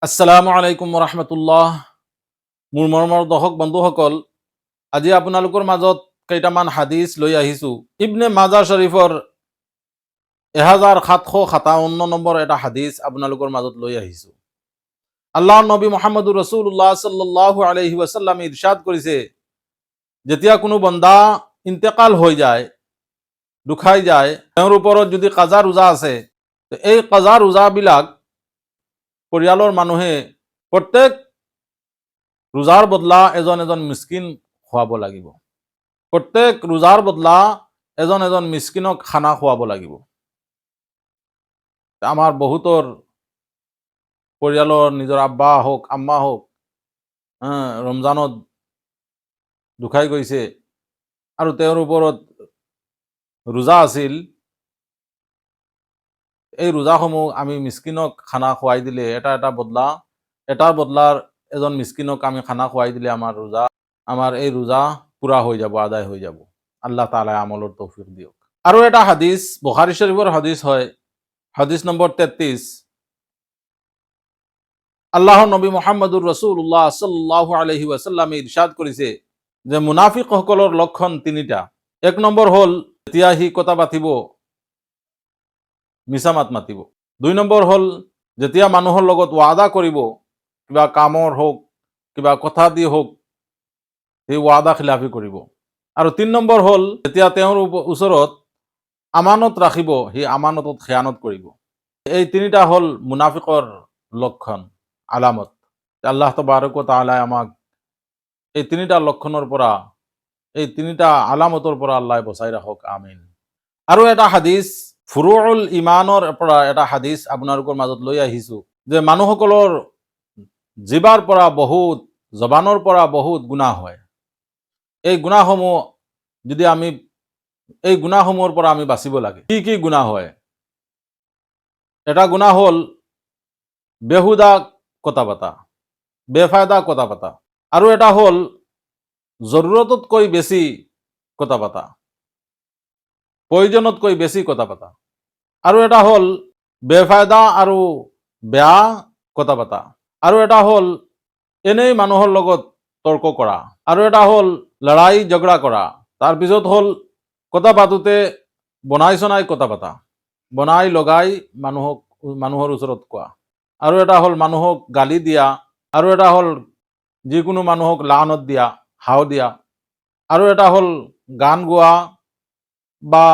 আসসালামু আলাইকুম ৰহমতুল্লাহ। মোৰ মৰমৰ দৰ্শক বন্ধুসকল, আজি আপোনালোকৰ মাজত কেইটামান হাদিছ লৈ আহিছোঁ। ইবনে মাজা শৰীফৰ 1757 নম্বৰ এটা হাদিছ আপোনালোকৰ মাজত লৈ আহিছোঁ। আল্লাহৰ নবী মুহাম্মদুৰ ৰাসূলুল্লাহ সাল্লাল্লাহু আলাইহি ওয়াসাল্লাম ইৰশাদ কৰিছে, যেতিয়া কোনো বন্দা ইন্তেকাল হৈ যায়, ঢুকাই যায়, তেওঁৰ ওপৰত যদি কাজা ৰোজা আছে, এই কাজা ৰোজাবিলাক পৰিয়ালৰ মানুহে প্ৰত্যেক ৰোজাৰ বদলা এজন এজন মিসকিন খুৱাব লাগিব। প্ৰত্যেক ৰোজাৰ বদলা এজন এজন মিসকিনক খানা খুৱাব লাগিব। আমাৰ বহুতৰ পৰিয়ালৰ নিজৰ আব্বা হওক আম্মা হওক ৰমজানত ঢুকাই গৈছে আৰু তেওঁৰ ওপৰত ৰোজা আছিল। এই ৰোজাসমূহ আমি মিসকিনক খানা খুৱাই দিলে এটাৰ বদলাৰ এজন মিসকিনক আমি খানা খুৱাই দিলে আমাৰ এই ৰোজা পুৰা হৈ যাব, আদায় হৈ যাব। আল্লাহ তাআলা আমলৰ তৌফিক দিয়ক। আৰু এটা হাদিছ বুখাৰী শৰীফৰ হাদিছ হয়, হাদিছ নম্বৰ 33। আল্লাহৰ নবী মুহাম্মদুৰ ৰাসূলুল্লাহ সাল্লাল্লাহু আলাইহি ওয়াসাল্লাম ইৰশাদ কৰিছে যে মুনাফিকসকলৰ লক্ষণ তিনিটা। এক নম্বৰ হ'ল, যেতিয়া সি কথা পাতিব মিছা মাত মাতিব। দুই নম্বৰ হ'ল, যেতিয়া মানুহৰ লগত ৱাদা কৰিব, কিবা কামৰ হওক কিবা কথা দি হওক, সেই ৱাদা খিলাফি কৰিব। আৰু ৩ নম্বৰ হ'ল, যেতিয়া তেওঁৰ ওচৰত আমানত ৰাখিব, সেই আমানতত খেয়ানত কৰিব। এই তিনিটা হ'ল মুনাফিকৰ লক্ষণ, আলামত। আল্লাহ তাবাৰক ওয়া তাআলাই আমাক এই তিনিটা লক্ষণৰ পৰা, এই তিনিটা আলামতৰ পৰা আল্লাহ বচাই ৰাখক, আমিন। আৰু এটা হাদিছ ফুৰুউল ইমানৰ পৰা এটা হাদিছ আপোনালোকৰ মাজত লৈ আহিছোঁ যে মানুহসকলৰ জিবাৰ পৰা বহুত, জবানৰ পৰা বহুত গুনাহ হয়। এই গুনাহসমূহৰ পৰা আমি বাচিব লাগে। কি কি গুনাহ হয়? এটা গুনাহ হ'ল বেহুদা কথা পতা, বেফায়দা কথা পতা। আৰু এটা হ'ল জৰুৰততকৈ বেছি কথা পতা, প্ৰয়োজনতকৈ বেছি কথা পতা। আৰু এটা হ'ল বেফায়দা আৰু বেয়া কথা পতা। আৰু এটা হ'ল এনেই মানুহৰ লগত তৰ্ক কৰা। আৰু এটা হ'ল লৰাই ঝগড়া কৰা। তাৰপিছত হ'ল কথা পাতোতে বনাই চনাই কথা পতা, বনাই লগাই মানুহৰ ওচৰত কোৱা। আৰু এটা হ'ল মানুহক গালি দিয়া। আৰু এটা হ'ল যিকোনো মানুহক লানত দিয়া, হাও দিয়া। আৰু এটা হ'ল গান গোৱা বা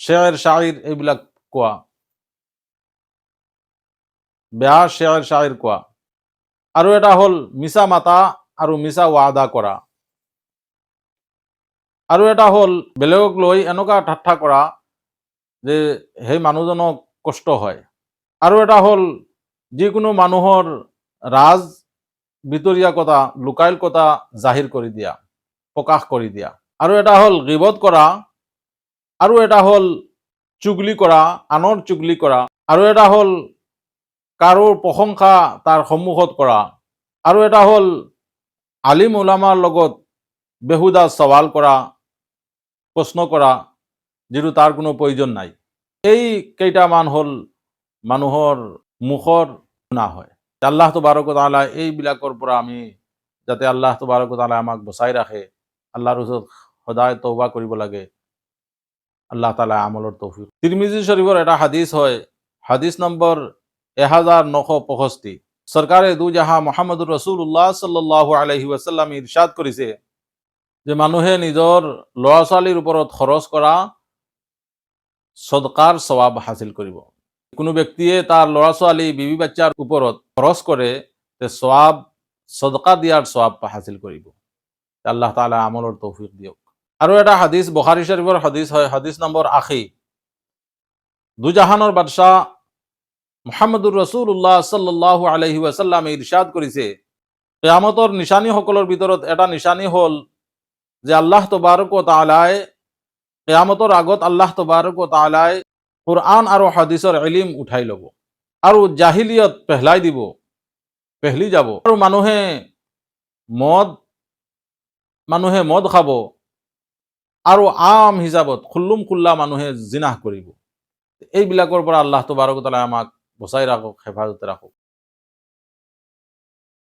শ্বেৰ শাইৰ এইবিলাক কোৱা, বেয়া শ্বেৰ শাইৰ কোৱা। আৰু এটা হ'ল মিছা মাতা আৰু মিছা ৱাদা কৰা। আৰু এটা হ'ল বেলেগক লৈ এনেকুৱা ঠাট্টা কৰা যে সেই মানুহজনক কষ্ট হয়। আৰু এটা হ'ল যিকোনো মানুহৰ ৰাজ ভিতৰীয়া কথা, লুকাইল কথা জাহিৰ কৰি দিয়া, প্ৰকাশ কৰি দিয়া। আৰু এটা হ'ল গীবত কৰা। আৰু এটা হ'ল চুগলি কৰা, আনৰ চুগলি কৰা। আৰু এটা হ'ল কাৰোৰ প্ৰশংসা তাৰ সন্মুখত কৰা। আৰু এটা হ'ল আলিম উলামাৰ লগত বেহুদা সৱাল কৰা, প্ৰশ্ন কৰা, যিটো তাৰ কোনো প্ৰয়োজন নাই। এই কেইটামান হ'ল মানুহৰ মুখৰ গুনাহ হয়। আল্লাহ তাবাৰক ওয়া তাআলা এইবিলাকৰ পৰা আমি যাতে আল্লাহ তাবাৰক ওয়া তাআলা আমাক বচাই ৰাখে, আল্লাহৰ ওচৰত সদায় তওবা কৰিব লাগে। আল্লাহ তাআলা আমলৰ তৌফিক। তিৰমিজি শৰীফৰ এটা হাদিছ হয়, হাদিছ নম্বৰ 1965। সৰকাৰে দু জাহাঁ মুহাম্মদুৰ ৰাসূলুল্লাহ সাল্লাল্লাহু আলাইহি ওয়াসাল্লাম ইৰশাদ কৰিছে যে মানুহে নিজৰ ল'ৰা ছোৱালীৰ ওপৰত খৰচ কৰা সদকাৰ সৱাব হাসিল কৰিব। কোনো ব্যক্তিয়ে তাৰ ল'ৰা ছোৱালী বিবি বাচ্চাৰ ওপৰত খৰচ কৰে, তে সৱাব, সদকা দিয়াৰ সৱাব হাসিল কৰিব। আল্লাহ তাআলা আমলৰ তৌফিক দিয়ক। আৰু এটা হাদিছ বুখাৰী শৰীফৰ হাদিছ হয়, হাদিছ নম্বৰ 80। দুজাহানৰ বাদশাহ মুহাম্মদুৰ ৰাসূলুল্লাহ সাল্লাল্লাহু আলাইহি ওয়াসাল্লাম ইৰশাদ কৰিছে, কিয়ামতৰ নিশানীসকলৰ ভিতৰত এটা নিশানী হ'ল যে আল্লাহ তাবাৰক ওয়া তাআলাই কিয়ামতৰ আগত আল্লাহ তাবাৰক ওয়া তাআলাই কুৰআন আৰু হাদিছৰ ইলম উঠাই ল'ব আৰু জাহিলিয়ত পেহলাই দিব, পেহলি যাব। আৰু মানুহে মদ খাব আৰু আম হিচাপত খুল্লুম খুল্লা মানুহে জিনাহ কৰিব। এইবিলাকৰ পৰা আল্লাহ তাবাৰক ওয়া তাআলা আমাক বচাই ৰাখক, হেফাজতে ৰাখক।